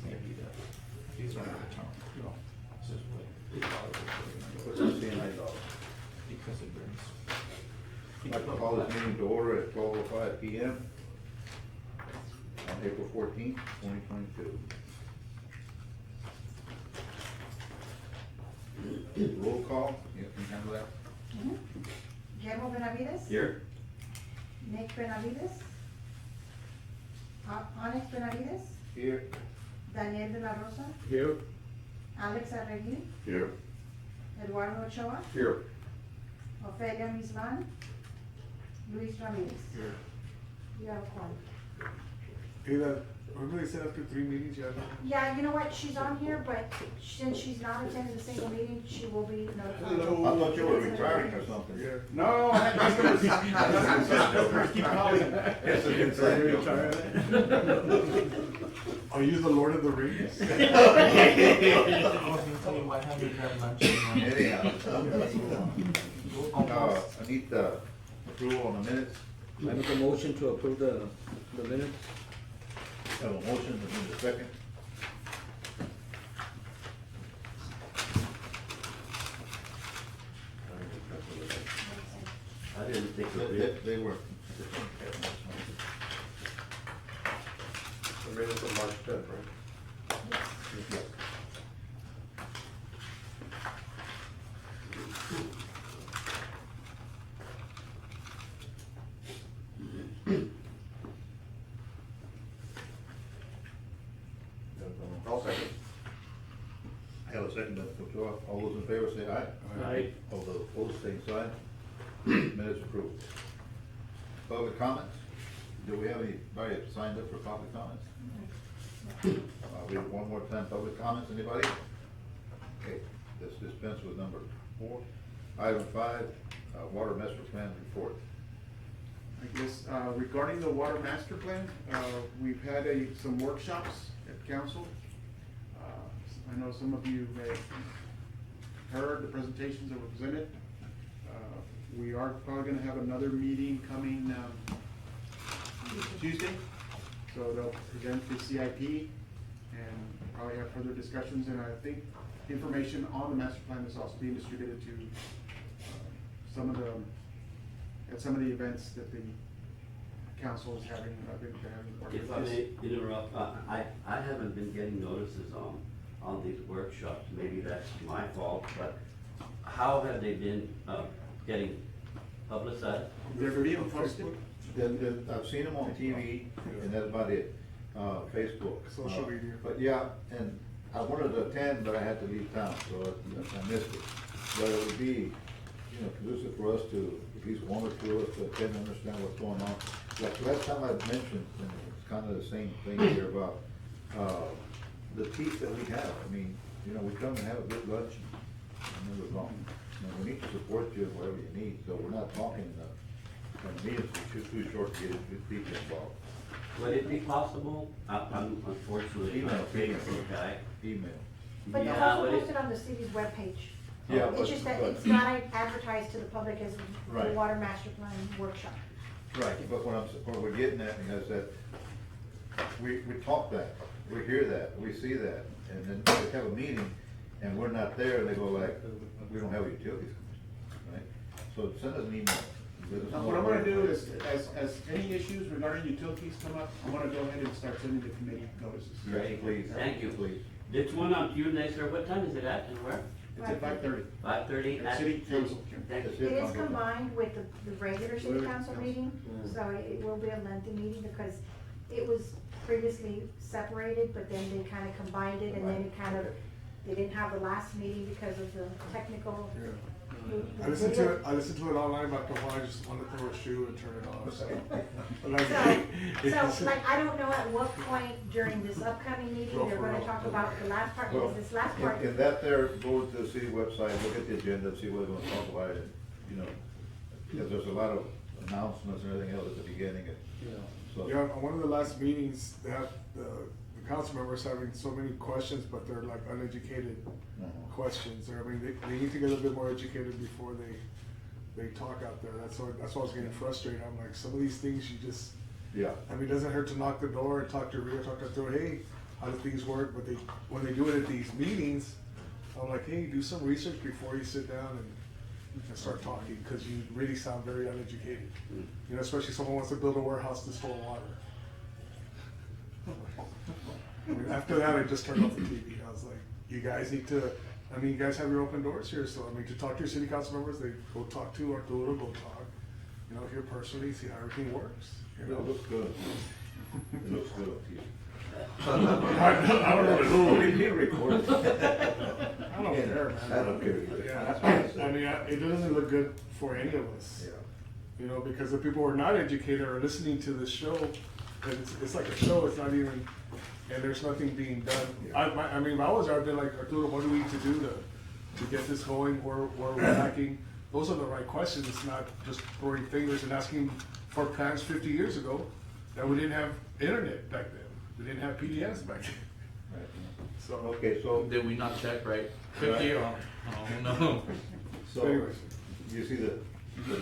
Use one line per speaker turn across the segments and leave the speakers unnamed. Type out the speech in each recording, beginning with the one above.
maybe these are not the term.
No.
This is what they thought it was.
What's the CNI dollars?
Because it brings.
I'd like to call this meeting to order at 12:05 PM on April 14th, 2022. Roll call, you can handle that?
Guillermo Benavides.
Here.
Nick Benavides. Onyx Benavides.
Here.
Daniel de la Rosa.
Here.
Alex Arregui.
Here.
Eduardo Ochoa.
Here.
Ofelia Misman. Luis Ramirez.
Here.
You have a quorum.
Hey, that, remember they said after 3 meetings, you have to?
Yeah, you know what, she's on here, but since she's not attending a single meeting, she will be notified.
Hello.
I thought you were retiring or something.
Yeah.
No, customers keep calling.
It's a good thing.
Are you the Lord of the Rings?
I was gonna tell you what happened to grab lunch.
Anyhow. I need the approval on the minutes.
I make a motion to approve the minutes.
Have a motion, I need a second.
I didn't think
They were.
The minutes of March 10th, right? I'll second.
I have a second, Mr. Ochoa. All those in favor say aye.
Aye.
All those opposed, same sign. Minutes approved. Public comments? Do we have anybody that signed up for public comments? We have one more time, public comments, anybody? Okay, let's dispense with number 4. Item 5, water master plan report.
I guess, regarding the water master plan, we've had some workshops at council. I know some of you may have heard the presentations that were presented. We are probably gonna have another meeting coming, Tuesday. So they'll present the CIP and probably have further discussions, and I think information on the master plan is also being distributed to some of the events that the council is having, been having.
If I may interrupt, I haven't been getting notices on these workshops, maybe that's my fault, but how have they been, getting publicized?
They're being posted.
Then I've seen them on TV, and that's about it. Facebook.
Social media.
But yeah, and I wanted to attend, but I had to leave town, so I missed it. But it would be, conducive for us to, at least one or two of us to attend and understand what's going on. Like last time I mentioned, and it's kind of the same thing here about, the teeth that we have. I mean, we come and have a good lunch, and never wrong. We need to support you in whatever you need, so we're not talking enough. And meetings are too short to get people involved.
Would it be possible, I'm unfortunately not a Facebook guy.
Email.
But they're
Yeah,
also
but it-
posted on the city's webpage.
Yeah,
It's
but-
just that
but-
it's not advertised to the public as the
Right.
water master plan workshop.
Right, but what we're getting at is that we talk that, we hear that, we see that, and then we have a meeting, and we're not there, and they go like, we don't have utilities, right? So send us an email. Let us know
What I'm gonna do is, as any issues regarding utilities come up, I'm gonna go ahead and start sending the committee notices.
Yes, please.
Thank you.
Please.
This one on Tuesday, sir, what time is it at and where?
It's at 5:30.
5:30
At
at
City Council.
Thank
That's
you.
It is combined with the regular city
Regular
council
council.
meeting, so it will be a lengthy meeting because it was previously separated, but then they kind of combined it and then it kind of, they didn't have the last meeting because of the technical.
Yeah. I listened to it online, but I just wanted to throw a shoe and turn it off, so.
So, like, I don't know at what point during this upcoming meeting, they're gonna talk about the last part, because this last part.
If that there, go to the city website, look at the agenda, see what they're gonna talk about, and, because there's a lot of announcements and everything else at the beginning, so.
Yeah, on one of the last meetings, they had the council members having so many questions, but they're like uneducated questions. I mean, they need to get a little bit more educated before they talk out there. That's why I was getting frustrated. I'm like, some of these things you just,
Yeah.
I mean, it doesn't hurt to knock the door and talk to Rio, talk to her, hey, how do things work, but when they do it at these meetings, I'm like, hey, do some research before you sit down and start talking, because you really sound very uneducated. You know, especially someone wants to build a warehouse to store water. I mean, after that, I just turned off the TV. I was like, you guys need to, I mean, you guys have your open doors here, so I mean, to talk to your city council members, they go talk to Arturo, go talk, you know, here personally, see how everything works. You know?
It looks good. It looks good.
I don't know who.
Only being recorded.
I don't care, man.
I don't care.
Yeah, I mean, it doesn't look good for any of us.
Yeah.
You know, because the people who are not educated are listening to this show, and it's like a show, it's not even, and there's nothing being done. I mean, if I was there, I'd be like, Arturo, what do we need to do to get this going, where we're lacking? Those are the right questions, it's not just throwing fingers and asking for plans 50 years ago, that we didn't have internet back then, we didn't have PDFs back then.
Right.
So,
Okay, so,
Did we not check, right? 50 or, oh, no.
so,
anyways.
you see the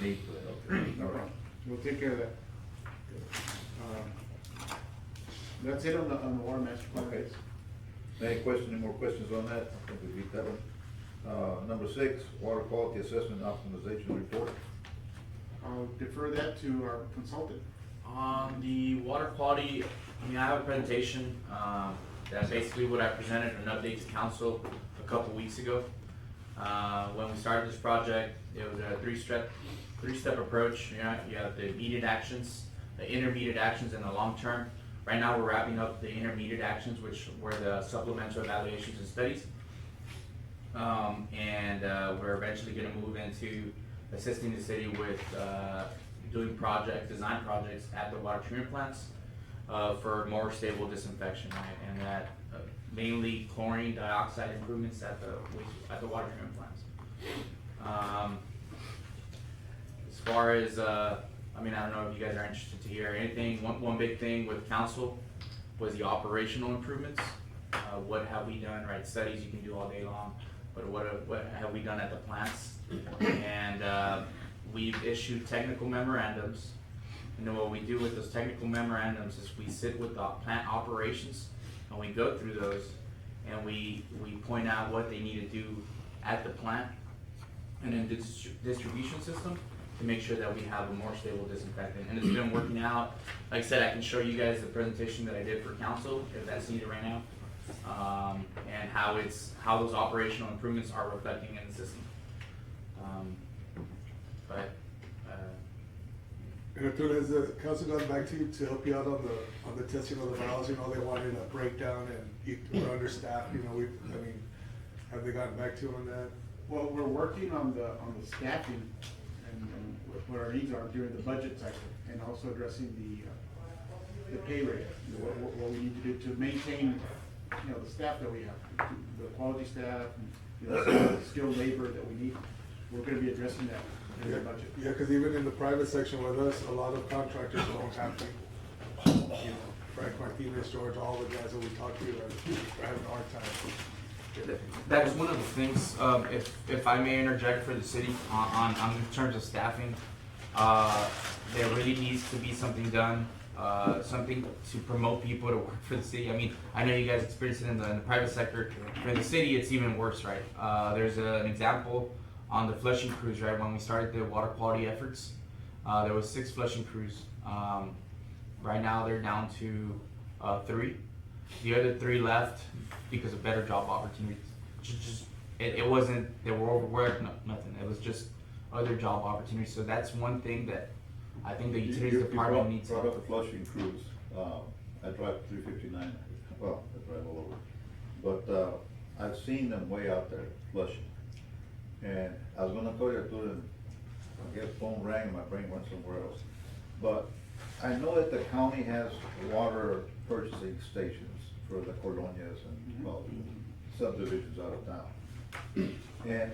need for that, okay, all right.
We'll take care of that. That's it on the water master plan.
Okay. Any more questions on that? I think we beat that one. Number 6, water quality assessment optimization report.
I'll defer that to our consultant.
On the water quality, I mean, I have a presentation, that's basically what I presented, an update to council a couple weeks ago. When we started this project, it was a three-step approach. You have the immediate actions, the intermediate actions, and the long term. Right now, we're wrapping up the intermediate actions, which were the supplemental evaluations and studies. We're eventually gonna move into assisting the city with, doing design projects at the water treatment plants, for more stable disinfection, right? And that, mainly chlorine dioxide improvements at the water treatment plants. As far as, I mean, I don't know if you guys are interested to hear anything. One big thing with council was the operational improvements. What have we done, right? Studies you can do all day long, but what have we done at the plants? And we've issued technical memorandums. And then what we do with those technical memorandums is we sit with the plant operations and we go through those and we point out what they need to do at the plant and in the distribution system to make sure that we have a more stable disinfectant. And it's been working out. Like I said, I can show you guys the presentation that I did for council if that's needed right now. And how those operational improvements are reflecting in the system.
And Arturo, has the council gone back to you to help you out on the testing of the valves? You know, they wanted a breakdown and we're understaffed, you know, I mean, have they gotten back to you on that?
Well, we're working on the staffing and what our needs are during the budget cycle, and also addressing the pay rate, what we need to do to maintain, you know, the staff that we have, the quality staff, and, you know, the skilled labor that we need. We're gonna be addressing that in the budget.
Yeah, because even in the private section with us, a lot of contractors don't have people. You know, Frank Martinez, George, all the guys that we talk to are having a hard time.
That is one of the things, if I may interject for the city on in terms of staffing, there really needs to be something done, something to promote people to work for the city. I mean, I know you guys experience it in the private sector. For the city, it's even worse, right? There's an example on the flushing crews, right? When we started the water quality efforts, there was 6 flushing crews. Right now, they're down to 3. The other 3 left because of better job opportunities. It wasn't, they were overworked, nothing. It was just other job opportunities. So that's one thing that I think the utilities department needs.
You brought up the flushing crews. I drive 359, well, I drive all over. But I've seen them way out there flushing. And I was gonna go there to I guess phone rang and my brain went somewhere else. But I know that the county has water purchasing stations for the colonias and well, subdivisions out of town. And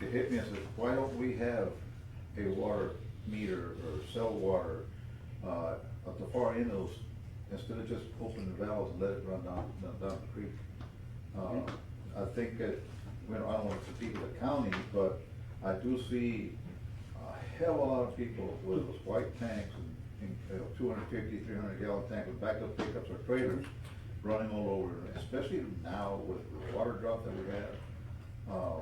it hit me and said, why don't we have a water meter or sell water at the far end of those, instead of just opening the valves and let it run down the creek? I think that, I don't want to compete with the county, but I do see a hell of a lot of people with those white tanks and 250, 300 gallon tanks with backup pickups or trailers running all over, especially now with the water drop that we have.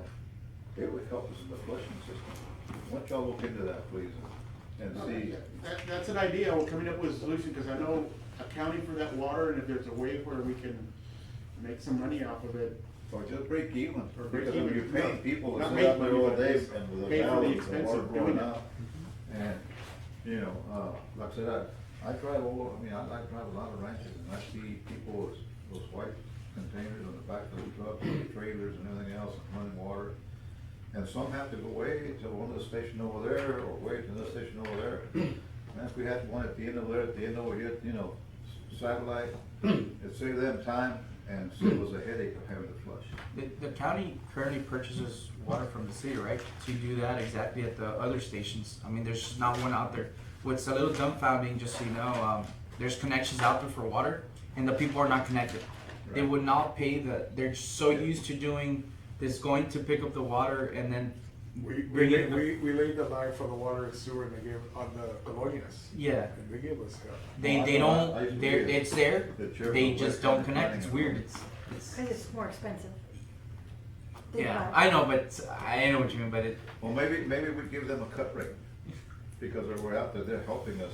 It would help us in the flushing system. Why don't y'all look into that, please, and see.
That's an idea, we're coming up with a solution, because I know accounting for that water, and if there's a way where we can make some money off of it.
Or just break even,
Or break
because
even.
you're paying people to
Not
sit
make
out there
money,
all
but
day
just
and with
pay
the
for the
valves, the
expense
water
of
blowing
doing it.
out. And, you know, like I said, I drive all, I mean, I like drive a lot of ranches, and I see people with those white containers on the back of the truck, with the trailers and everything else, and running water. And some have to go way to one of the station over there, or way to another station over there. And if we had one at the end of there, at the end over here, you know, satellite, it'd save them time and save us a headache of having to flush.
The county currently purchases water from the city, right, to do that exactly at the other stations. I mean, there's just not one out there. What's a little dumbfounding, just so you know, there's connections out there for water, and the people are not connected. They
Right.
would not pay they're so used to doing this, going to pick up the water and then
We
bring it.
laid the line for the water and sewer, and they gave, on the colonias,
Yeah,
and they gave us help.
they
I used
don't,
to
they're,
be
it's there,
the chair
they
of
just
West
don't
County
connect,
Planning
it's
and
weird,
Board.
it's,
Cause it's more expensive. Think
yeah,
about it.
I know, but I know what you mean, but it,
Well, maybe we give them a cut rate, because if we're out there, they're helping us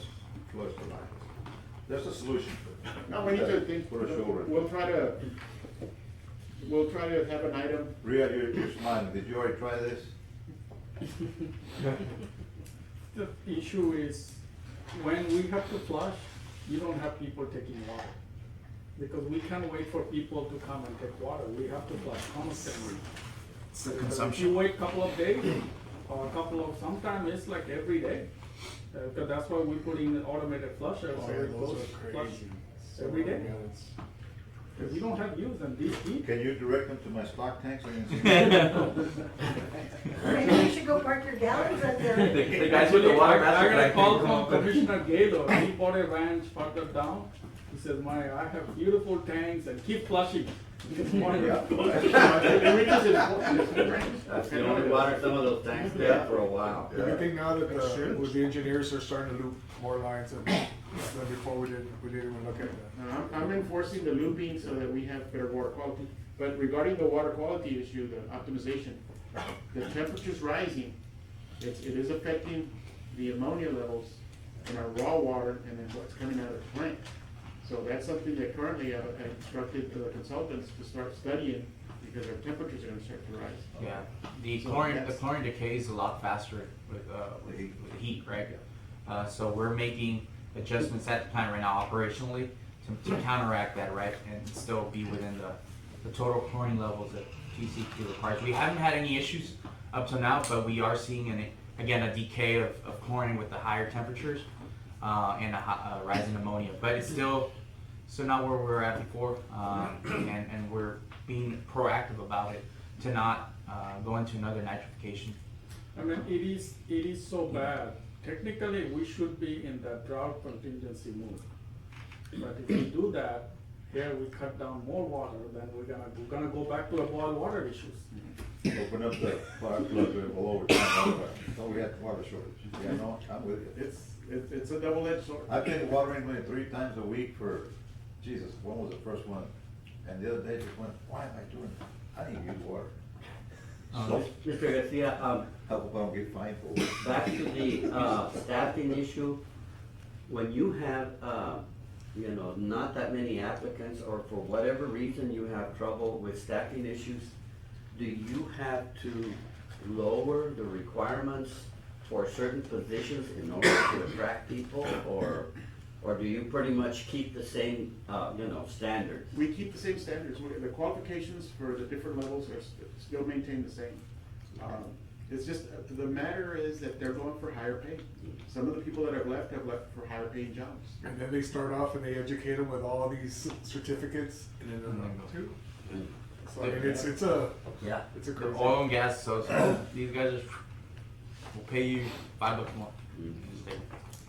flush the lines. There's a solution for it.
No, we need to think,
Put a shoulder.
we'll try to have an item.
Rhea, you're smiling, did you already try this?
The issue is, when we have to flush, you don't have people taking water. Because we can't wait for people to come and take water, we have to flush constantly.
it's the
Because if you
consumption.
wait a couple of days, or a couple of, sometimes it's like every day. Cause that's why we put in automated flushers,
Oh,
so
yeah,
it
those
goes
are
flush
crazy.
every day.
Gallons.
Cause we don't have use and these heat.
Can you direct them to my stock tanks? So you can see?
Maybe you should go park your gallons right there.
The guys with the water
I
master
got a
plan
call
can come
from
over.
Commissioner Galo, he bought a ranch farther down. He says, I have beautiful tanks and keep flushing. This morning,
Yeah.
That's the only water some of those tanks there for a while.
The good thing now that with the engineers are starting to loop more lines than before we didn't even look at that.
I'm enforcing the looping so that we have better water quality. But regarding the water quality issue, the optimization, the temperature's rising. It is affecting the ammonia levels in our raw water and then what's coming out of the plant. So that's something that currently I've instructed the consultants to start studying, because our temperatures are gonna start to rise.
Yeah, the
So
chlorine, the
that's-
chlorine decays a lot faster with the heat, right? So we're making adjustments at the plant right now operationally to counteract that, right? And still be within the total chlorine levels that TCQ requires. We haven't had any issues up to now, but we are seeing again, a decay of chlorine with the higher temperatures, and a rise in ammonia, but it's still not where we were at before, and we're being proactive about it to not go into another nitrification.
I mean, it is so bad. Technically, we should be in the drought contingency mode. But if we do that, here we cut down more water, then we're gonna go back to the boil water issues.
Open up the fire plug all over town. Thought we had water shortage. Yeah, no, I'm with you.
It's a double-edged sword.
I've been watering maybe 3 times a week for, Jesus, when was the first one? And the other day just went, why am I doing that? I need to use water. So,
Mr. Garcia,
I hope I don't get fined for it.
back to the staffing issue, when you have, not that many applicants, or for whatever reason you have trouble with staffing issues, do you have to lower the requirements for certain positions in order to attract people, or do you pretty much keep the same, standards?
We keep the same standards. The qualifications for the different levels are still maintained the same. It's just, the matter is that they're going for higher pay. Some of the people that have left for higher paying jobs.
And then they start off and they educate them with all these certificates, and then they're like, too. So I mean, it's a
Yeah.
crazy.
Oil and gas, so these guys will pay you $5 a month. Just take it.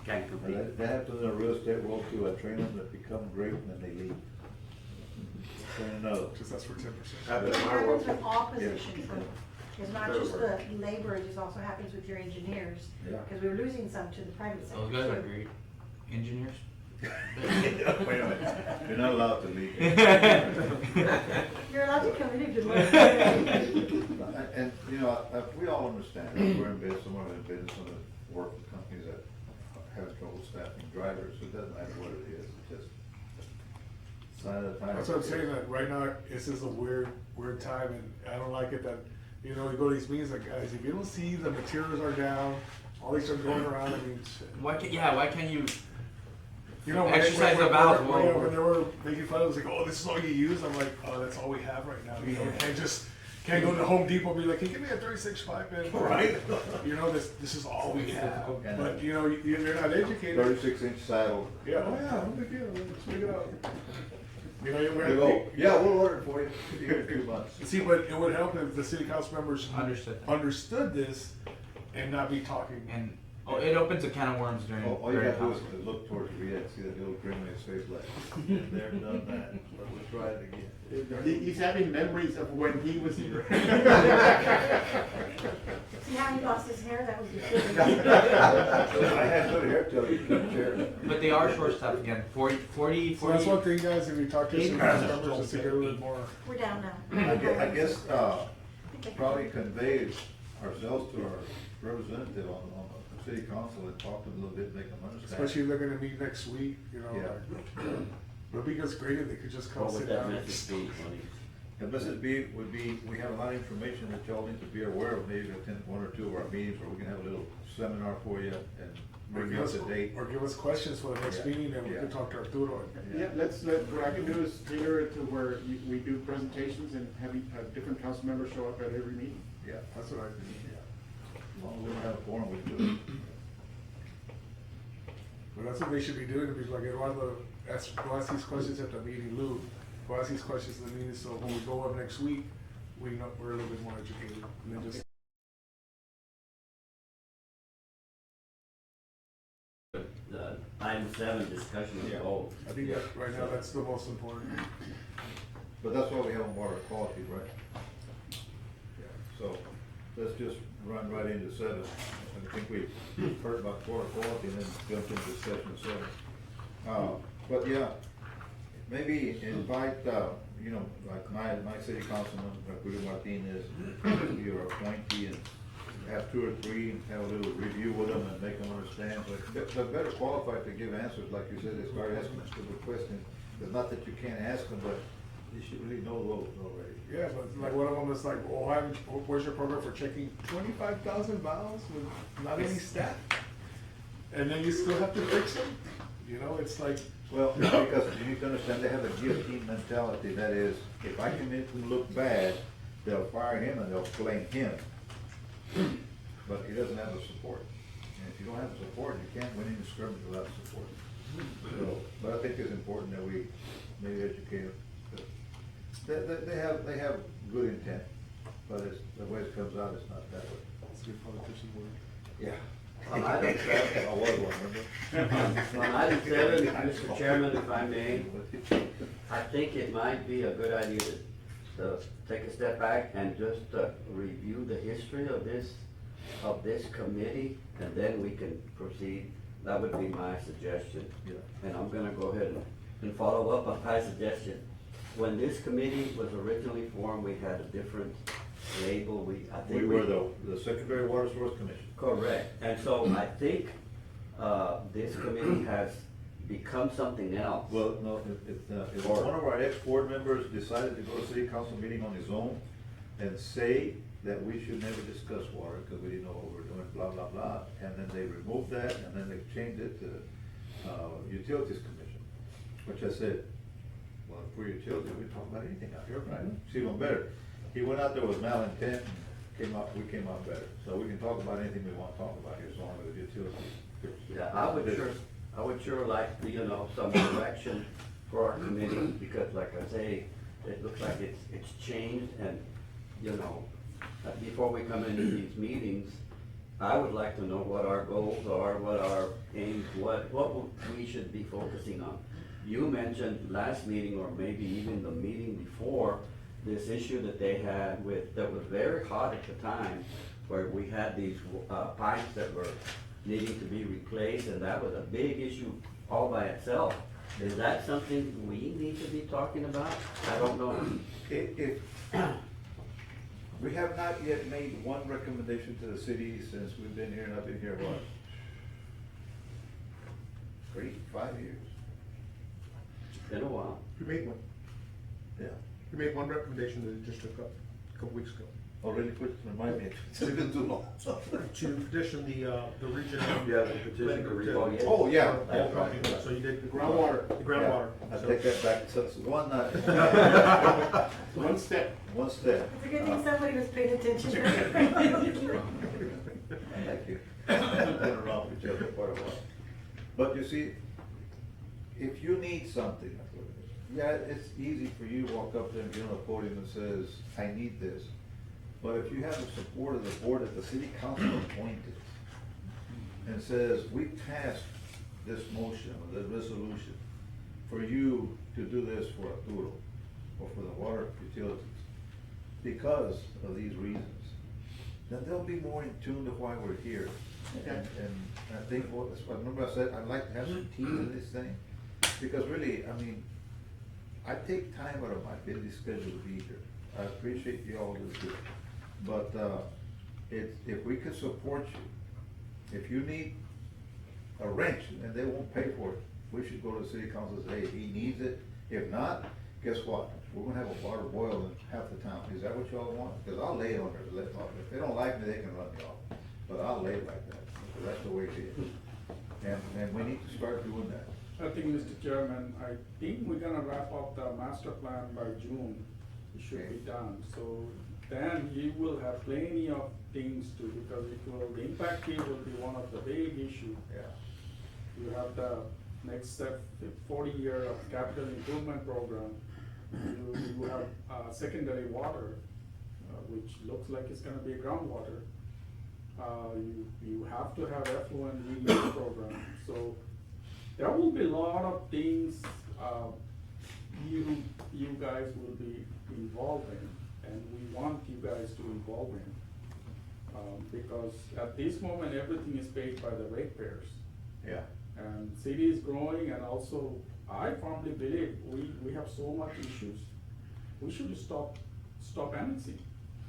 Can't compete.
They have to in the real estate world too, I train them to become great and then they leave. Train another.
Just that's for 10%.
It happens with all
Yeah.
positions, so it's not just the labor, it just also happens with your engineers.
Yeah.
Because we're losing some to the private sector.
Those guys are
too.
great engineers.
Wait a minute, you're not allowed to leave.
You're allowed to come in if you want.
And, you know, we all understand, that we're in business, some are in business, some work with companies that have trouble staffing drivers, so it doesn't matter what it is, it's just sign of the time.
That's what I'm saying, that right now, this is a weird time, and I don't like it that, you know, we go to these meetings, like, guys, if you don't see the materials are down, all these are going around, I mean, shit.
Why can't you?
You know,
Exercise the valve.
when they were making fun, it was like, oh, this is all you use, I'm like, oh, that's all we have right now, you know, we can't go to Home Depot and be like, can you give me a 36.5 inch?
Right.
You know, this is all we have,
And
but, you know, you're not educated.
36-inch saddle.
Yeah, oh yeah, no big deal, let's figure it out. You know,
They go, yeah, we'll order it for you, here in 2 months.
See, but it would help if the city council members
Understood.
this and not be talking.
And it opens a can of worms during.
All you
during
gotta do is
council.
look towards Rita, see that little grin on his face like, been there, done that, but we'll try it again.
He's having memories of when he was here.
See how he lost his hair? That was the
I had good hair till you couldn't chair.
But they are short staffed again. 40.
So that's one thing, guys, if you talk to some council members, just to get a little bit more.
We're down now.
I guess, probably convey ourselves to our representative on the city council and talk to them a little bit, make them understand.
Especially if they're gonna meet next week, you know,
Yeah.
like, it'd be just great if they could just come
What
sit
would that
down.
message be, Tony?
The message would be, we have a lot of information that y'all need to be aware of, maybe attend 1 or 2 of our meetings, or we can have a little seminar for you and
Or
bring
give
you up
us,
to date.
or give us questions for the next
Yeah.
meeting, and we
Yeah.
can talk to Arturo.
Yeah, what I can do is tailor it to where we do presentations and having different council members show up at every meeting.
Yeah,
That's what I think.
as long as we don't have a forum, we can do it.
But that's what they should be doing, because like Eduardo, go ask these questions at the meeting, Lou, go ask these questions at the meeting, so when we go up next week, we're a little bit more educated, and then just.
Item 7, discussion
Yeah.
of goals.
I think that right now, that's the most important.
But that's why we have water quality, right? Yeah, so let's just run right into 7. I think we heard about water quality and then jump into discussion of 7. But yeah, maybe invite, you know, like my city councilman, Julio Martinez, your appointee, and have 2 or 3, have a little review with them and make them understand. But they're better qualified to give answers, like you said, they start asking stupid questions. It's not that you can't ask them, but you should really know those already.
Yeah, but like one of them is like, well, where's your program for checking 25,000 valves with not any staff? And then you still have to fix them? You know, it's like,
Well, because you need to understand, they have a guillotine mentality, that is, if I can make them look bad, they'll fire him and they'll blame him. But he doesn't have the support. And if you don't have the support, you can't win any skirmish without support. So, but I think it's important that we maybe educate them. They have good intent, but it's, the way it comes out, it's not that way.
it's a good politician word.
Yeah.
On item 7,
I was one, remember?
on item 7, Mr. Chairman, if I may, I think it might be a good idea to take a step back and just review the history of this committee, and then we can proceed. That would be my suggestion.
Yeah.
And I'm gonna go ahead and follow up on my suggestion. When this committee was originally formed, we had a different label. I think
We were the Secondary Water Source Commission.
Correct, and so I think, this committee has become something else.
Well, no, if one of our ex-board members decided to go to city council meeting on his own and say that we should never discuss water because we didn't know what we were doing, blah, blah, blah, and then they removed that, and then they changed it to, Utilities Commission, which I said, well, if we're utilities, we talk about anything out here, right? It's even better. He went out there with malintent, and we came out better. So we can talk about anything we want to talk about here, so long as the utilities.
Yeah, I would sure like, you know, some direction for our committee, because like I say, it looks like it's changed, and, you know, before we come into these meetings, I would like to know what our goals are, what our aims, what we should be focusing on. You mentioned last meeting, or maybe even the meeting before, this issue that they had that was very hot at the time, where we had these pipes that were needing to be replaced, and that was a big issue all by itself. Is that something we need to be talking about? I don't know.
If, we have not yet made one recommendation to the city since we've been here, and I've been here, what? 5 years?
It's been a while.
We made one.
Yeah.
We made one recommendation that it just took up a couple weeks ago.
Oh, really quick, remind me, it's been too long.
To petition the regional.
Yeah, the petition to
revoke it.
Oh, yeah.
Yeah, so you did.
The groundwater.
The groundwater.
I
So-
take that back, so it's one,
One step.
one step.
It's a good thing somebody was paying attention.
Thank you. Been around with each other quite a while. But you see, if you need something, yeah, it's easy for you to walk up there and get on a podium and says, I need this. But if you have the support of the board that the city council appointed and says, we passed this motion or this resolution for you to do this for Arturo or for the water utilities because of these reasons, then they'll be more in tune to why we're here. And I think, remember I said, I'd like to have some teeth in this thing, because really, I mean, I take time out of my busy schedule to be here. I appreciate you all do too. But, if we could support you, if you need a wrench and they won't pay for it, we should go to the city council and say, he needs it. If not, guess what? We're gonna have a water boil in half the town. Is that what y'all want? Cause I'll lay it on there, if they don't like me, they can run me off. But I'll lay it like that, because that's the way it is. And we need to start doing that.
I think, Mr. Chairman, I think we're gonna wrap up the master plan by June. It should be done, so then you will have plenty of things to, because it will, the impact fee will be one of the big issue.
Yeah.
You have the next step, the 40-year of capital improvement program. You have, secondary water, which looks like it's gonna be groundwater. You have to have effluent reuse program, so there will be a lot of things, you guys will be involved in, and we want you guys to involve in. Because at this moment, everything is paid by the ratepayers.
Yeah.
And city is growing, and also, I firmly believe, we have so much issues. We should stop annexing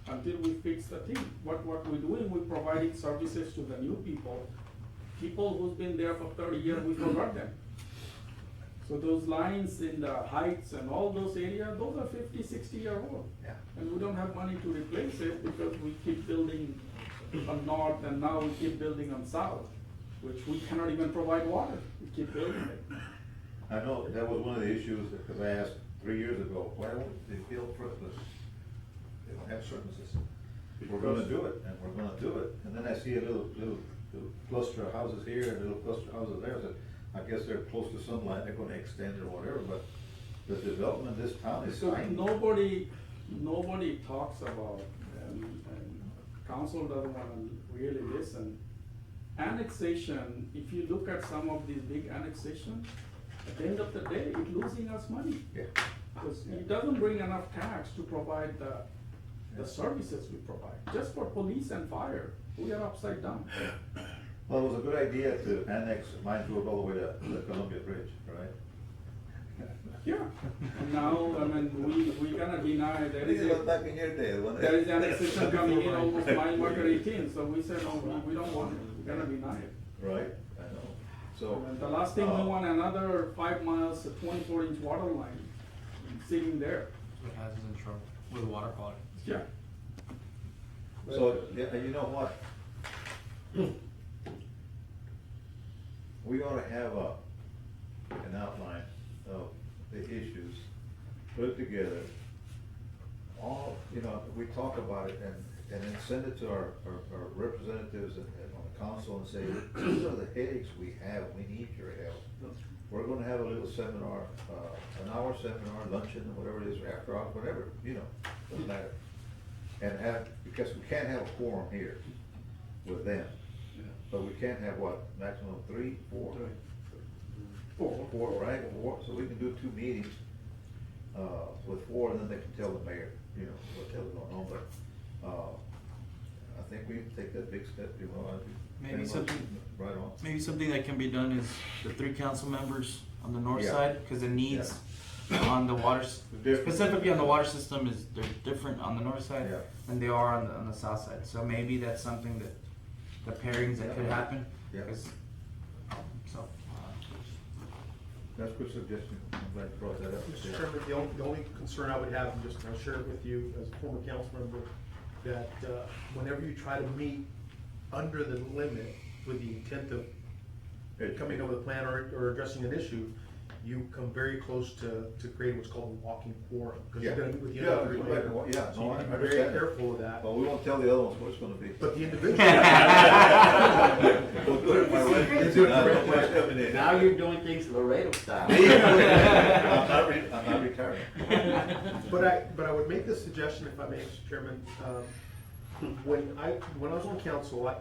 until we fix the thing. What we're doing, we're providing services to the new people who's been there for 30 years, we forgot them. So those lines in the heights and all those areas, those are 50, 60-year-old.
Yeah.
And we don't have money to replace it because we keep building on north, and now we keep building on south, which we cannot even provide water. We keep building it.
I know, that was one of the issues, because I asked 3 years ago, why don't they build Frickless? They don't have services. We're gonna do it, and we're gonna do it, and then I see a little cluster of houses here, and a little cluster of houses there, that I guess they're close to some line, they're gonna extend it or whatever, but the development of this town is
So
tiny.
nobody talks about, and council doesn't wanna really listen. Annexation, if you look at some of these big annexations, at the end of the day, it's losing us money.
Yeah.
Because it doesn't bring enough tax to provide the services we provide. Just for police and fire, we are upside down.
Well, it was a good idea to annex Mines Road all the way to the Columbia Bridge, right?
Yeah, and now, I mean, we cannot deny there is
It was back in your day, wasn't it?
there is annexation coming in almost mile marker 18, so we said, no, we don't want it, we're gonna deny it.
Right, I know. So.
And the last thing, we want another 5 miles, a 24-inch water line sitting there.
It has us in trouble with water quality.
Yeah.
So, yeah, you know what? We ought to have an outline of the issues, put it together. All, we talk about it and then send it to our representatives on the council and say, these are the headaches we have, we need your help. We're gonna have a little seminar, an hour seminar, luncheon, or whatever it is, or after hours, whatever, doesn't matter. And because we can't have a quorum here with them, but we can have what, maximum 3, 4? 4, right? 4, so we can do 2 meetings, with 4, and then they can tell the mayor, what the hell's going on, but, I think we can take that big step,
Maybe something,
Right on.
maybe something that can be done is the 3 council members on the north
Yeah.
side, cause the needs on the water,
Different.
specifically on the water system is, they're different on the north side
Yeah.
than they are on the south side. So maybe that's something that, the pairings that could happen.
Yeah.
'Cause, so,
That's a good suggestion. I'm glad you brought that up.
Mr. Chairman, the only concern I would have, and just I'll share it with you as a former council member, that whenever you try to meet under the limit with the intent of coming up with a plan or addressing an issue, you come very close to creating what's called a walking quorum. Because you're gonna meet with the other three later.
Yeah,
So
no,
you
I
need to be very
understand.
careful of that.
But we won't tell the other ones what it's gonna be.
But the individual.
We'll do it my way.
Let's do it
Not
correct.
much coming in.
Now you're doing things Laredo style.
I'm not retired.
But I would make this suggestion, if I may, Mr. Chairman. When I was on council,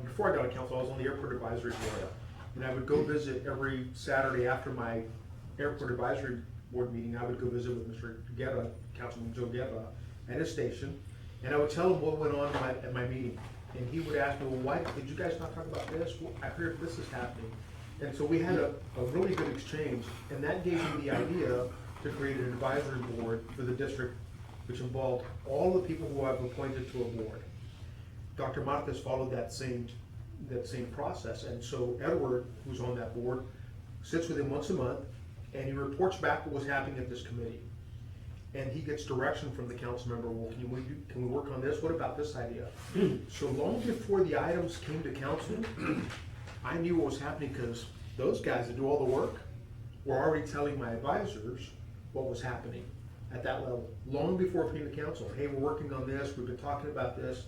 before I got on council, I was on the airport advisory board. And I would go visit every Saturday after my airport advisory board meeting. I would go visit with Mr. Guerra, Councilman Joe Guerra, at his station. And I would tell him what went on at my meeting. And he would ask me, well, why did you guys not talk about this? Well, I heard this is happening. And so we had a really good exchange, and that gave me the idea to create an advisory board for the district, which involved all the people who I've appointed to a board. Dr. Marquez followed that same process, and so Edward, who's on that board, sits with him once a month, and he reports back what was happening at this committee. And he gets direction from the council member, well, can we work on this? What about this idea? So long before the items came to council, I knew what was happening because those guys that do all the work were already telling my advisors what was happening at that level, long before it came to council. Hey, we're working on this, we've been talking about this.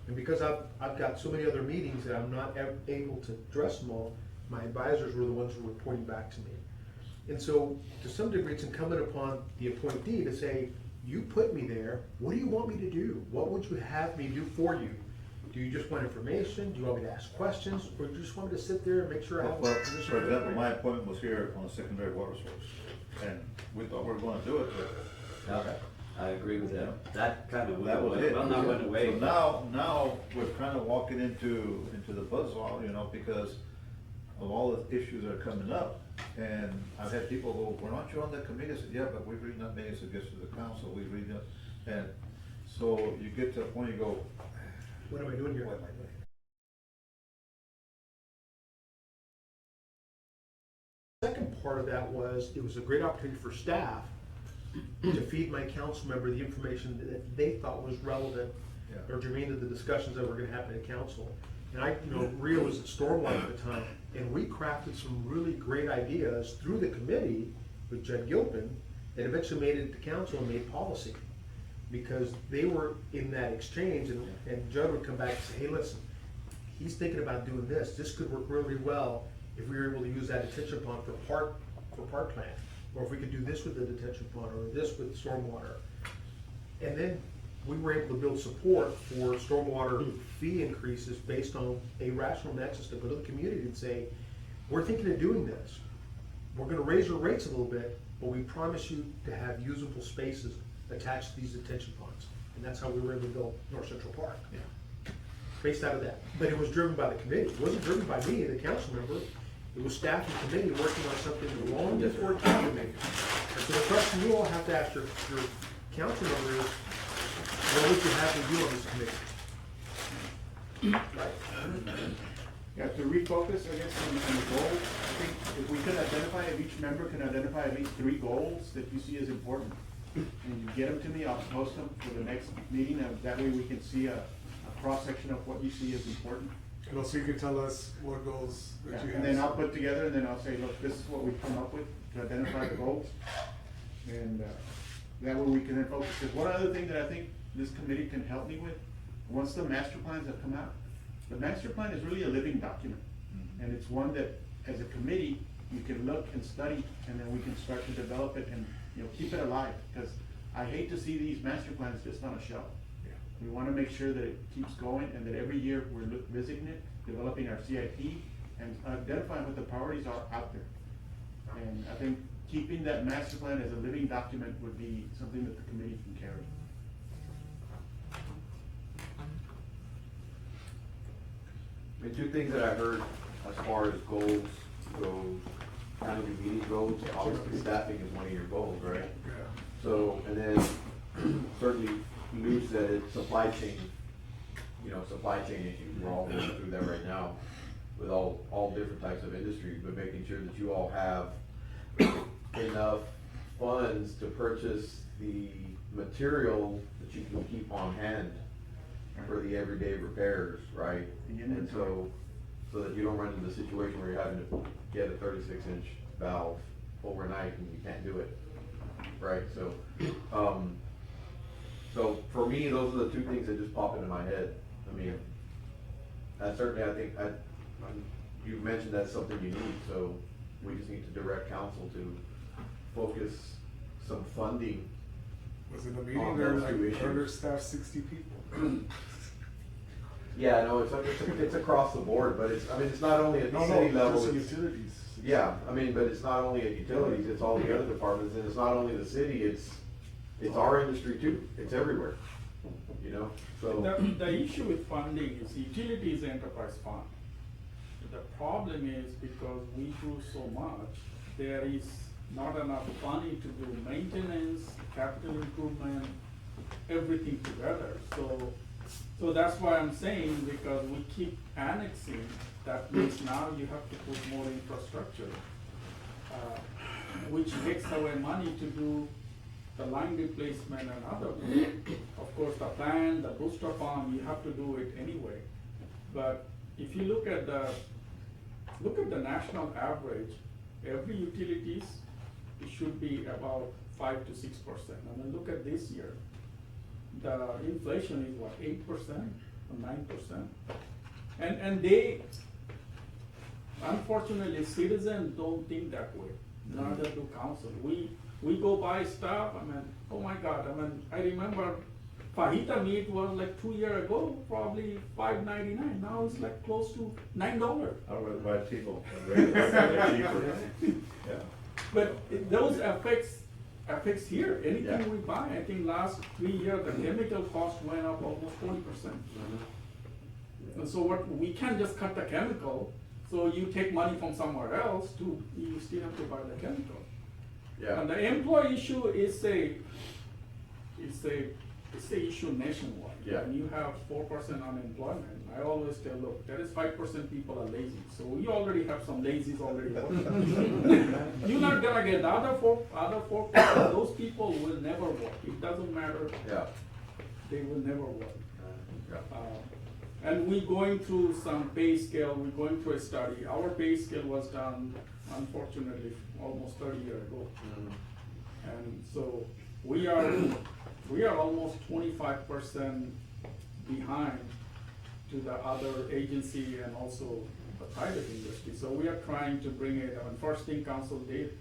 And because I've got so many other meetings that I'm not able to address them all, my advisors were the ones who were reporting back to me. And so, to some degree, it's incumbent upon the appointee to say, you put me there, what do you want me to do? What would you have me do for you? Do you just want information? Do you want me to ask questions? Or do you just want me to sit there and make sure I have
Well,
a position?
for example, my appointment was here on a secondary water source, and we thought we were gonna do it, but.
Yeah, I agree with that. That kind of went
That was
away.
it.
Well, not went away.
So now we're kind of walking into the buzzsaw, because of all the issues that are coming up. And I've had people go, well, aren't you on the committee? I said, yeah, but we've really not made any suggestions to the council, we've really not. And so you get to a point, you go,
What am I doing here?
what am I doing?
Second part of that was, it was a great opportunity for staff to feed my council member the information that they thought was relevant
Yeah.
or germane to the discussions that were gonna happen at council. And Rio was at Stormwater at the time, and we crafted some really great ideas through the committee with Judd Gilpin that eventually made it to council and made policy. Because they were in that exchange, and Judd would come back and say, hey, listen, he's thinking about doing this, this could work really well if we were able to use that detention pond for park plan, or if we could do this with the detention pond, or this with stormwater. And then we were able to build support for stormwater fee increases based on a rational nexus to go to the community and say, we're thinking of doing this. We're gonna raise your rates a little bit, but we promise you to have usable spaces attached to these detention ponds. And that's how we were able to build North Central Park. Based out of that. But it was driven by the committee. It wasn't driven by me, the council member. It was staff and committee working on something long before it came to me. And so the question you all have to ask your council member is, what would you have me do on this committee?
Yeah, to refocus, I guess, on the goals, I think if we could identify, if each member can identify at least 3 goals that you see as important, and you get them to me, I'll post them for the next meeting, and that way we can see a cross-section of what you see as important.
And also you can tell us what goals
Yeah,
that you have.
and then I'll put together, and then I'll say, look, this is what we've come up with to identify the goals. And that way we can then focus. Because one other thing that I think this committee can help me with, once the master plans have come out, the master plan is really a living document. And it's one that, as a committee, you can look and study, and then we can start to develop it and, keep it alive. Because I hate to see these master plans just on a shelf. We want to make sure that it keeps going and that every year we're visiting it, developing our CIP, and identifying what the priorities are out there. And I think keeping that master plan as a living document would be something that the committee can carry.
I mean, two things that I heard as far as goals goes, county meeting goals, obviously staffing is one of your goals, right?
Yeah.
So, and then certainly Lou said it, supply chain, supply chain issues, we're all going through that right now with all different types of industries, but making sure that you all have enough funds to purchase the material that you can keep on hand for the everyday repairs, right?
The
And
inventory.
so that you don't run into the situation where you're having to get a 36-inch valve overnight and you can't do it, right? So for me, those are the two things that just pop into my head. I mean, certainly I think, you mentioned that's something you need, so we just need to direct council to focus some funding.
Was in a meeting,
On
there were
those
like
two issues.
understaffed 60 people.
Yeah, no, it's across the board, but it's not only at the city level.
just
it's-
utilities.
Yeah, I mean, but it's not only at utilities, it's all the other departments, and it's not only the city, it's our industry too, it's everywhere, so.
The issue with funding is utility is enterprise fund. The problem is because we do so much, there is not enough money to do maintenance, capital improvement, everything together. So that's why I'm saying, because we keep annexing, that means now you have to put more infrastructure, which takes away money to do the line replacement and other. Of course, the plant, the booster farm, you have to do it anyway. But if you look at the national average, every utilities, it should be about 5 to 6%. I mean, look at this year. The inflation is what, 8% or 9%? And they, unfortunately, citizens don't think that way, neither do council. We go buy stuff, I mean, oh my God, I remember fajita meat was like 2 years ago, probably $5.99, now it's like close to $9.
I would rather buy people, they're cheaper. Yeah.
But those affects here, anything we buy, I think last 3 years, the chemical cost went up almost 40%. And so we can't just cut the chemical, so you take money from somewhere else to, you still have to buy the chemical.
Yeah.
And the employee issue is a issue nationwide.
Yeah.
When you have 4% unemployment, I always tell, look, there is 5% people are lazy, so we already have some lazies already working. You're not gonna get the other 4%, those people will never work, it doesn't matter,
Yeah.
they will never work.
Yeah.
And we're going through some pay scale, we're going through a study, our pay scale was done, unfortunately, almost 30 years ago. And so we are almost 25% behind to the other agency and also the private industry. So we are trying to bring it, first thing council did,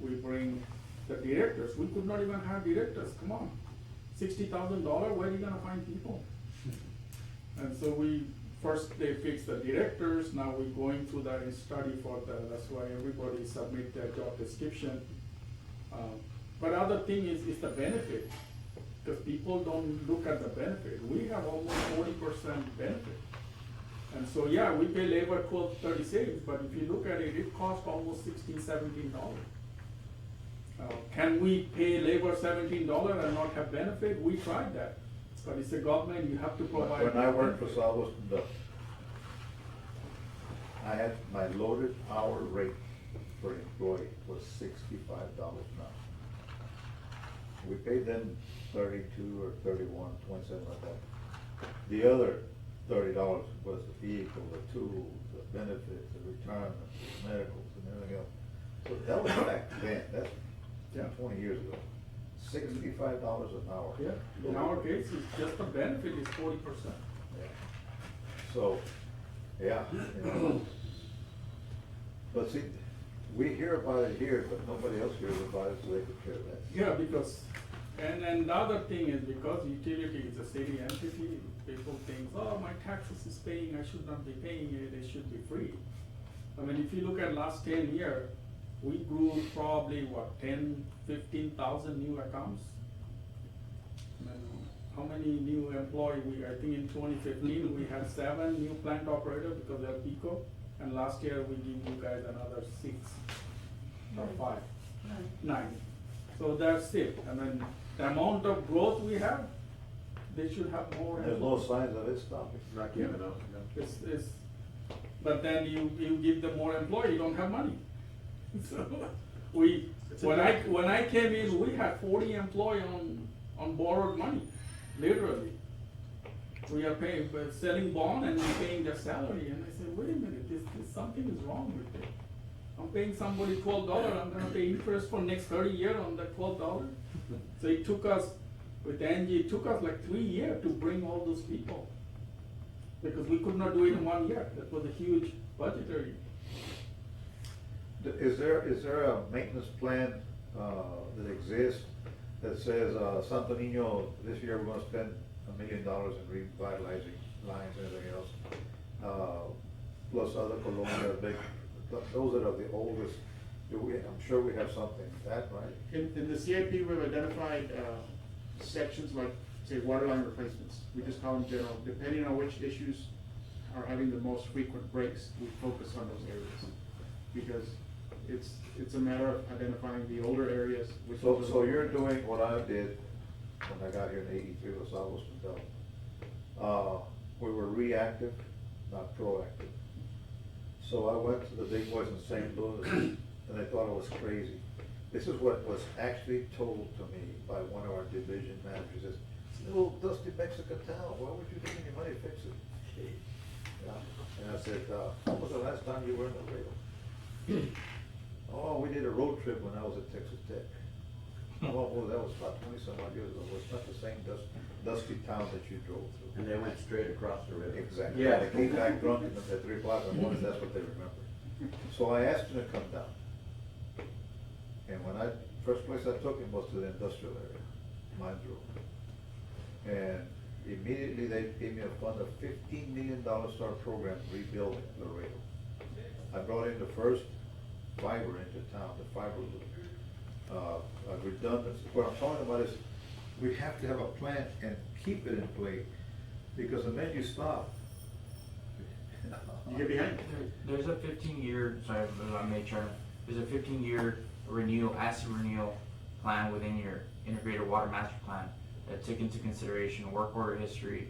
we bring the directors, we could not even have directors, come on. $60,000, where are you gonna find people? And so first they fixed the directors, now we're going through that study for that's why everybody submit their job description. But other thing is the benefit, because people don't look at the benefit. We have almost 40% benefit. And so, yeah, we pay labor $12.36, but if you look at it, it costs almost $16, $17. Can we pay labor $17 and not have benefit? We tried that, but it's a government, you have to provide.
When I worked for Salvos, I had my loaded hour rate for an employee was $65 an hour. We paid them 32 or 31, 27 like that. The other $30 was the vehicle, the tools, the benefits, the retirement, the medicals and everything else. So that was back then, that's
Yeah.
20 years ago. $65 an hour.
Yeah, in our case, it's just the benefit is 40%.
Yeah. So, yeah, But see, we hear about it here, but nobody else hears about it, so they could care less.
Yeah, because, and the other thing is because utility is a city entity, people think, oh, my taxes is paying, I should not be paying it, it should be free. I mean, if you look at last 10 years, we grew probably, 10, 15,000 new accounts? And how many new employee I think in 2015, we had 7 new plant operators because of Pico. And last year, we give you guys another 6 or 5, 9. So that's it. I mean, the amount of growth we have, they should have more.
There's no signs of it stopping.
Not giving up, you know.
It's, but then you give them more employee, you don't have money. So, when I came in, we had 40 employee on borrowed money, literally. We are paying, but selling bond and we're paying their salary, and I said, wait a minute, this something is wrong with it. I'm paying somebody $12, I'm gonna pay interest for next 30 years on that $12. So it took us, with Angie, it took us like 3 years to bring all those people. Because we could not do it in 1 year, that was a huge budgetary.
Is there a maintenance plan, that exists that says, Santo Niño, this year we're gonna spend $1 million in revitalizing lines and everything else? Plus other colonias, those that are the oldest, I'm sure we have something, that, right?
In the CIP, we've identified, sections like, say, water line replacements. We just call them general, depending on which issues are having the most frequent breaks, we focus on those areas. Because it's a matter of identifying the older areas. Which
So you're doing what I did when I got here in '83 with Salvos Mandela. We were reactive, not proactive. So I went to the big boys in St. Louis, and they thought I was crazy. This is what was actually told to me by one of our division managers, is, little dusty Mexican town, why would you give me money to fix it? Yeah. And I said, when was the last time you were in Laredo? Oh, we did a road trip when I was at Texas Tech. Oh, well, that was about 20-some odd years ago. It's not the same dusty town that you drove through.
And they went straight across the river.
Exactly.
Yeah.
They came back drunk at 3 o'clock in the morning, that's what they remember. So I asked them to come down. And first place I took him was to the industrial area, Mines Road. And immediately they gave me a fund of $15 million start program rebuilding Laredo. I brought in the first fiber into town, the fiber loop. Redundancy. What I'm talking about is, we have to have a plan and keep it in play, because the minute you stop,
You get behind.
There's a 15-year, sorry if I may turn, there's a 15-year asset renewal plan within your integrated water master plan that took into consideration work order history,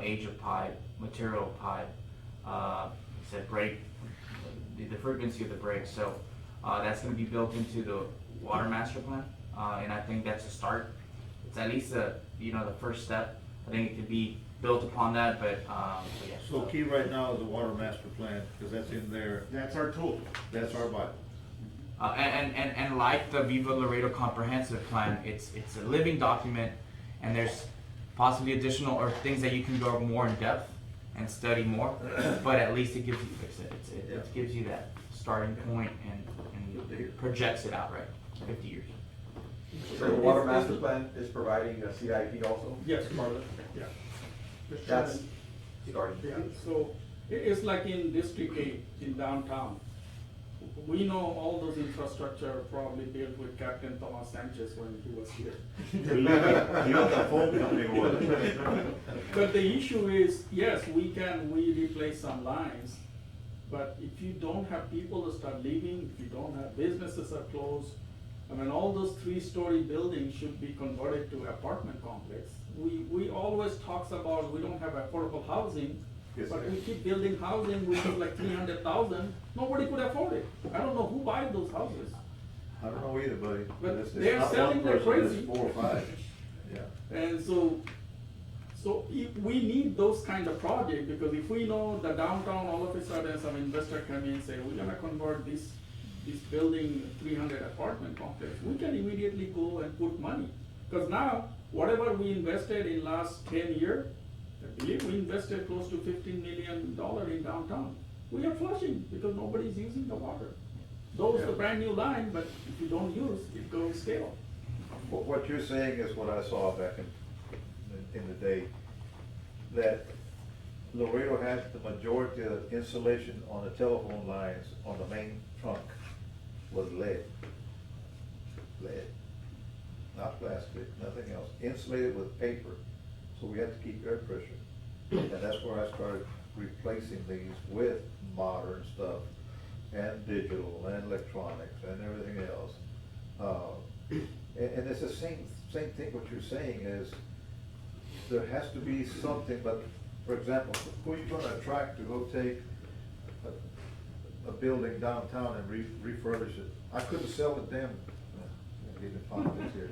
age of pipe, material of pipe, said break, the frequency of the break. So that's going to be built into the water master plan, and I think that's a start. It's at least the first step. I think it could be built upon that, but yeah.
so key right now is the water master plan, because that's in there,
That's our tool.
that's our Bible.
And like the Viva Laredo Comprehensive Plan, it's a living document, and there's possibly additional or things that you can go more in depth and study more, but at least it gives you, it gives you that starting point and it projects it out, right, 50 years.
So the water master plan is providing a CIP also?
Yes, part of it, yeah. Mr.
That's
Chairman.
starting.
Yeah, so it's like in District 8 in downtown. We know all those infrastructure probably built with Captain Thomas Sanchez when he was here.
You know the phone company was.
But the issue is, yes, we replace some lines, but if you don't have people to start living, if you don't have businesses are closed, I mean, all those 3-story buildings should be converted to apartment complex. We always talks about we don't have affordable housing,
Yes,
but
sir.
we keep building housing, which is like 300,000, nobody could afford it. I don't know who buys those houses.
I don't know either, buddy.
But
It's
they're
not
selling
one
like
person,
crazy.
it's 4 or 5. Yeah.
And so if we need those kind of projects, because if we know the downtown, all of a sudden some investor come in and say, we're gonna convert this building 300 apartment complex, we can immediately go and put money. Cause now, whatever we invested in last 10 years, I believe we invested close to $15 million in downtown. We are flushing because nobody's using the water. Though it's a brand new line, but if you don't use, it goes stale.
What you're saying is what I saw back in the day, that Laredo has the majority of the insulation on the telephone lines on the main trunk was lead. Lead, not plastic, nothing else, insulated with paper. so we had to keep air pressure. And that's where I started replacing these with modern stuff, and digital, and electronics, and everything else. And it's the same thing, what you're saying is, there has to be something, but, for example, who are you gonna attract to go take a building downtown and refurbish it? I couldn't sell it then, I didn't find this here.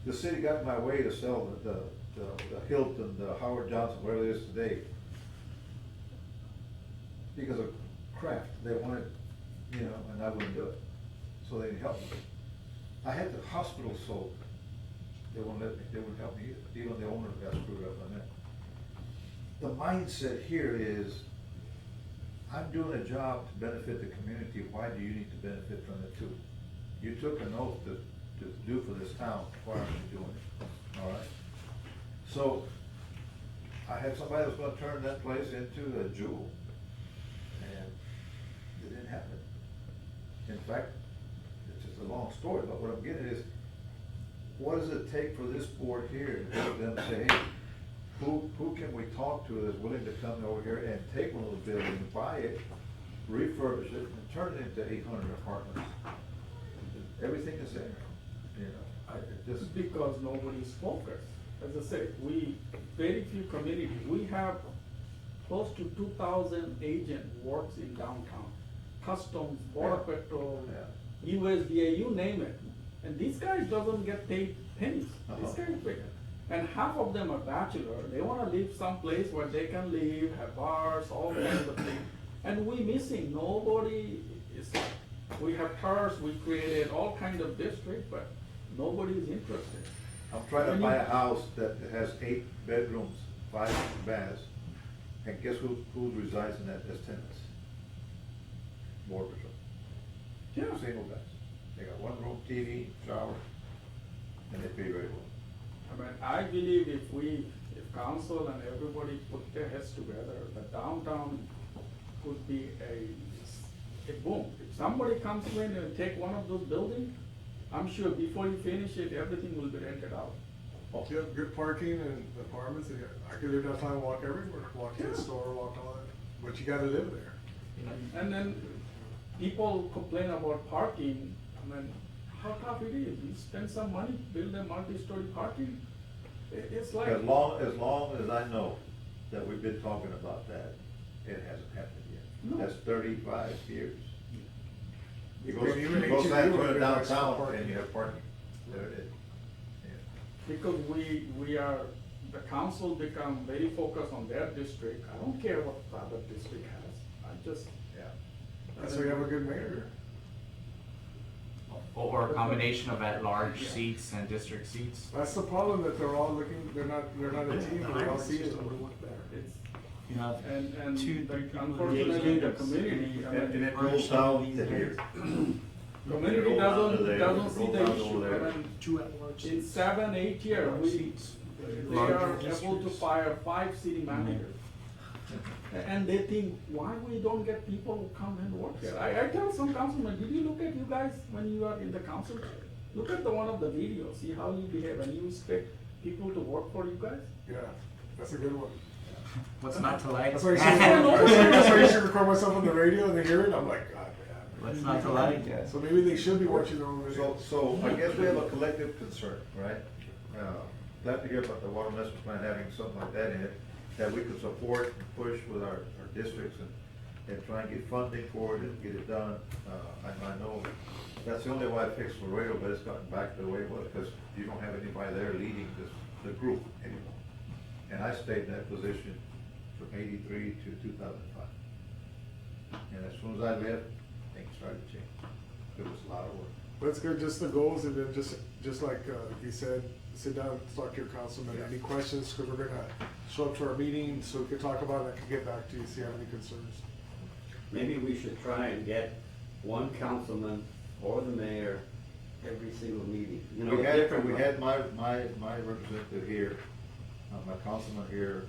The city got in my way to sell the Hilton, the Howard Johnson, whatever it is today, because of craft, they wanted, and I wouldn't do it, so they helped me. I had the hospital sold, they wouldn't let me, they wouldn't help me either, even the owner got screwed up on that. The mindset here is, I'm doing a job to benefit the community, why do you need to benefit from it too? You took an oath to do for this town, why aren't you doing it, all right? So, I had somebody that was gonna turn that place into a jewel, and it didn't happen. In fact, it's just a long story, but what I'm getting is, what does it take for this board here to go to them and say, hey, who can we talk to that's willing to come over here and take one of those buildings, buy it, refurbish it, and turn it into 800 apartments? Everything is there, it
Just
just,
because nobody's focused. As I said, very few communities, we have close to 2,000 agent works in downtown. Customs, Border Patrol, USDA, you name it. And these guys doesn't get paid pennies. These guys pay. And half of them are bachelor. They wanna live someplace where they can live, have bars, all kinds of things. And we missing, nobody is, we have TERS, we created all kind of districts, but nobody's interested.
I'm trying to buy a house that has 8 bedrooms, 5 baths, and guess who resides in that as tenants? Border Patrol.
Yeah.
Single guys. They got one room, TV, shower, and they pay very well.
I mean, I believe if council and everybody put their heads together, the downtown could be a boom. If somebody comes in and take one of those buildings, I'm sure before you finish it, everything will be rented out.
You have good parking and apartments, and I could live downtown, walk everywhere, walk to the
Yeah.
store, walk on, but you gotta live there.
And then people complain about parking, I mean, how tough it is, you spend some money, build a multi-story parking, it's like.
As long as I know that we've been talking about that, it hasn't happened yet.
No.
That's 35 years. You go,
And even
you go
HEB
back
would
to
be nice for
downtown
parking.
and you have parking. There it is. Yeah.
Because we are, the council become very focused on their district, I don't care what the other district has, I just.
Yeah.
That's why you have a good mayor.
Or a combination of at-large seats and district seats.
That's the problem, that they're all looking, they're not a team, they all see it.
It's,
You know,
and
Two,
the-
three people.
unfortunately, the community, I
And
mean,
it rolls down to here.
community
roll down to there,
doesn't see
roll
the
down
issue,
over there.
I mean, in 7-8 years, they are able to fire 5 city managers. And they think, why we don't get people who come and work here? I tell some councilmen, did you look at you guys when you are in the council? Look at the one of the videos, see how you behave, and you expect people to work for you guys?
Yeah, that's a good one.
what's not to like?
That's why you should record myself on the radio and they hear it, I'm like, God, man.
What's not to like?
So maybe they should be watching their own video.
So I guess we have a collective concern, right? Glad to hear about the water master plan having something like that in it, that we can support and push with our districts and try and get funding for it and get it done. I know that's the only way I fixed Laredo, but it's gotten back to the way it was, because you don't have anybody there leading the group anymore. And I stayed in that position from '83 to 2005. And as soon as I left, things started to change. It was a lot of work.
That's good, just the goals, and then just like he said, sit down, talk to your councilman, any questions, because we're gonna show up to our meeting, so we can talk about it, I can get back to you, see if you have any concerns.
Maybe we should try and get one councilman or the mayor every single meeting, you know,
We
different.
had my representative here, my councilman here,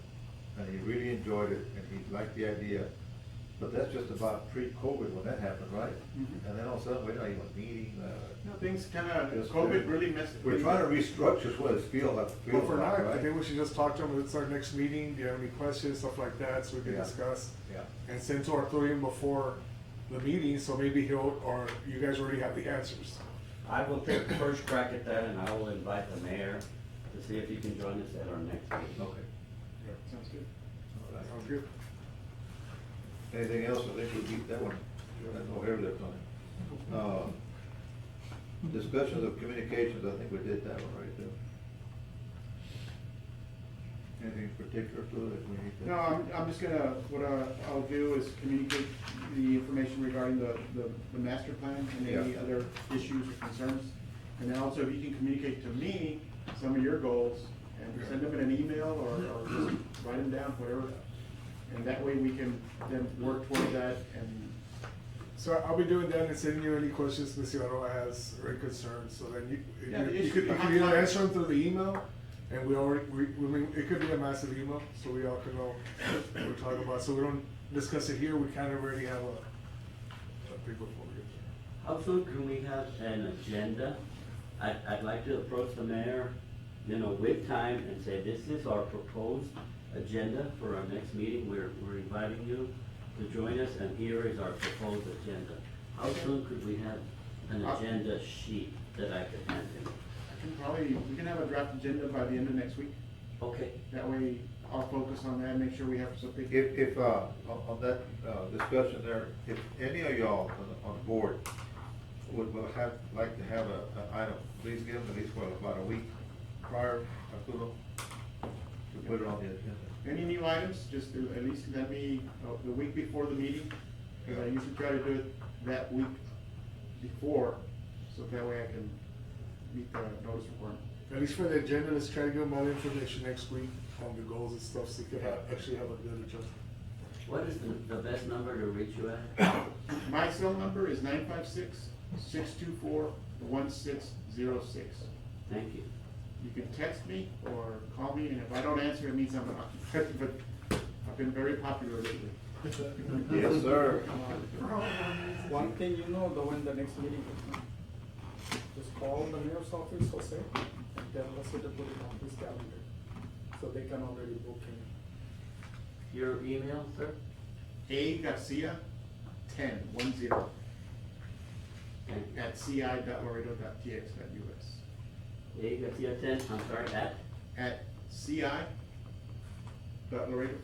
and he really enjoyed it, and he liked the idea. But that's just about pre-COVID when that happened, right?
Mhm.
And then all of a sudden, we're not even meeting,
No, things kinda,
Just-
COVID really messed.
we're trying to restructure what it feels like.
But for now, I
right?
think we should just talk to them, it's our next meeting, do you have any questions, stuff like that, so we can
Yeah.
discuss.
Yeah.
And send to Arthurian before the meeting, so maybe he'll, or you guys already have the answers.
I will take the first crack at that, and I will invite the mayor to see if he can join us at our next meeting.
Okay.
Sounds good.
All right.
Sounds good.
Anything else? I think we beat that one. That's no hair left on it. Discussions of communications, I think we did that one right there. Anything particular to it that we need to?
No, I'm just gonna, what I'll do is communicate the information regarding the master plan and any
Yeah.
other issues or concerns. And then also if you can communicate to me some of your goals and send them in an email or just write them down, whatever. And that way we can then work toward that and,
So I'll be doing that and sending you any questions Ms. Ibarra has or any concerns, so then
Yeah, the
you
issue-
could, you
the
could either
hotline-
answer them through the email, and we already, it could be a massive email, so we all can know what we're talking about, so we don't discuss it here, we kind of already have a big before we get there.
How soon can we have an agenda? I'd like to approach the mayor, with time and say, this is our proposed agenda for our next meeting. We're inviting you to join us, and here is our proposed agenda. How soon could we have an agenda sheet that I could hand him?
we can have a draft agenda by the end of next week.
Okay,
That way I'll focus on that, make sure we have something.
If, on that, discussion there, if any of y'all on the board would like to have an item, please give them at least, about a week prior, Arturo, to put it on the agenda.
Any new items, just to at least let me, the week before the meeting, because I usually try to do it that week before, so that way I can meet the notice requirement.
At least for the agenda, let's try to give them all the information next week on the goals and stuff, so you can actually have a good adjustment.
what is the best number to reach you at?
My cell number is 956-624-1606.
Thank you.
You can text me or call me, and if I don't answer, it means I'm not, but I've been very popular lately.
Yes, sir.
One thing when the next meeting is, just call the mayor's office, Jose, and tell us to put it on his calendar, so they can already book him.
Your email, sir?
A Garcia 10
Thank you.
at ci.laredo.tx.us.
A Garcia 10, I'm sorry,
At ci.laredo.tx.us.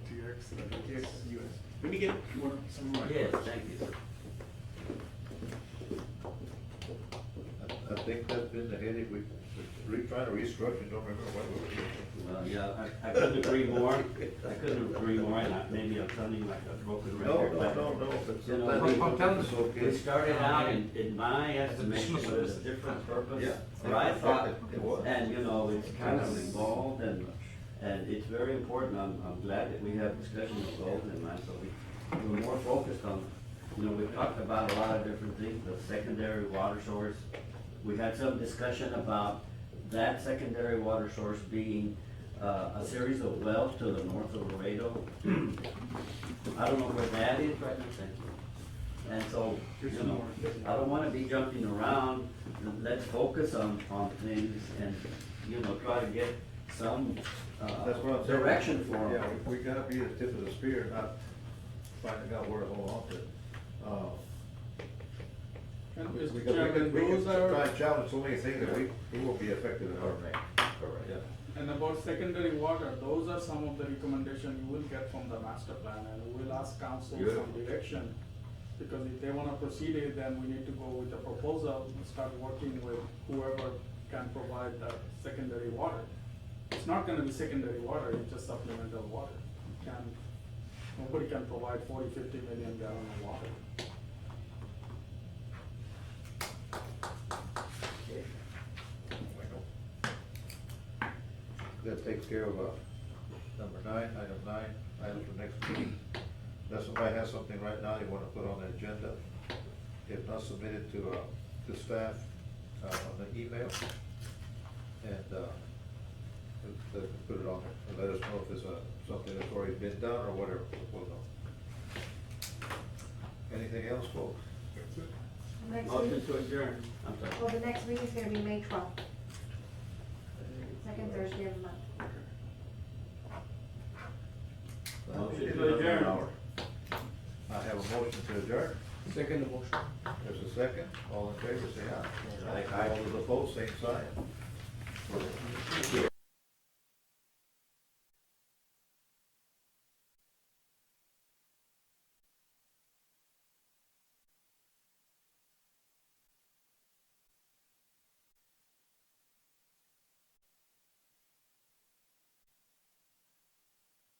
TX.
Let me get some more.
yes, thank you, sir.
I think that's been the headache, we're trying to restructure, don't remember what we were doing.
Well, yeah, I couldn't agree more. I couldn't agree more, and maybe I'm sounding like a broken
No,
record. but,
but
You know,
sometimes
I'm telling
it's
you,
okay.
We started out in my estimation with a different purpose.
Yeah.
Or I thought,
It was.
and it's kind of involved and it's very important. I'm glad that we have discussion of goals in mind, so we're more focused on, we've talked about a lot of different things, the secondary water source. We had some discussion about that secondary water source being a series of wells to the north of Laredo. I don't know where that is right now, thank you. And so, I don't wanna be jumping around, let's focus on things and, try to get some,
That's what I'm saying.
direction for them.
Yeah, we gotta be the tip of the spear, not finding out where to hold on to.
And
Because
Mr.
we can
Chairman, those
try
are,
and challenge so many things that we will be affected in our name.
Correct.
Yeah.
and about secondary water, those are some of the recommendations you will get from the master plan, and we'll ask council some
Beautiful.
direction. Because if they wanna proceed it, then we need to go with the proposal and start working with whoever can provide the secondary water. It's not gonna be secondary water, it's just supplemental water. Nobody can provide 40-50 million gallon of water.
That takes care of, number 9, item 9, item for next meeting. Unless somebody has something right now they wanna put on the agenda, if not, submit it to staff, on the email. And, they can put it on there, and let us know if it's, something that's already been done or whatever, we'll know. Anything else, folks?
That's it.
Next
Motion
week,
to adjourn. I'm sorry.
well, the next meeting's gonna be May 12th. Second Thursday of the month.
Motion
It's
to
another
adjourn.
hour. I have a motion to adjourn.
Second motion.
There's a second. All in favor, say aye.
Aye.
All those opposed, same sign.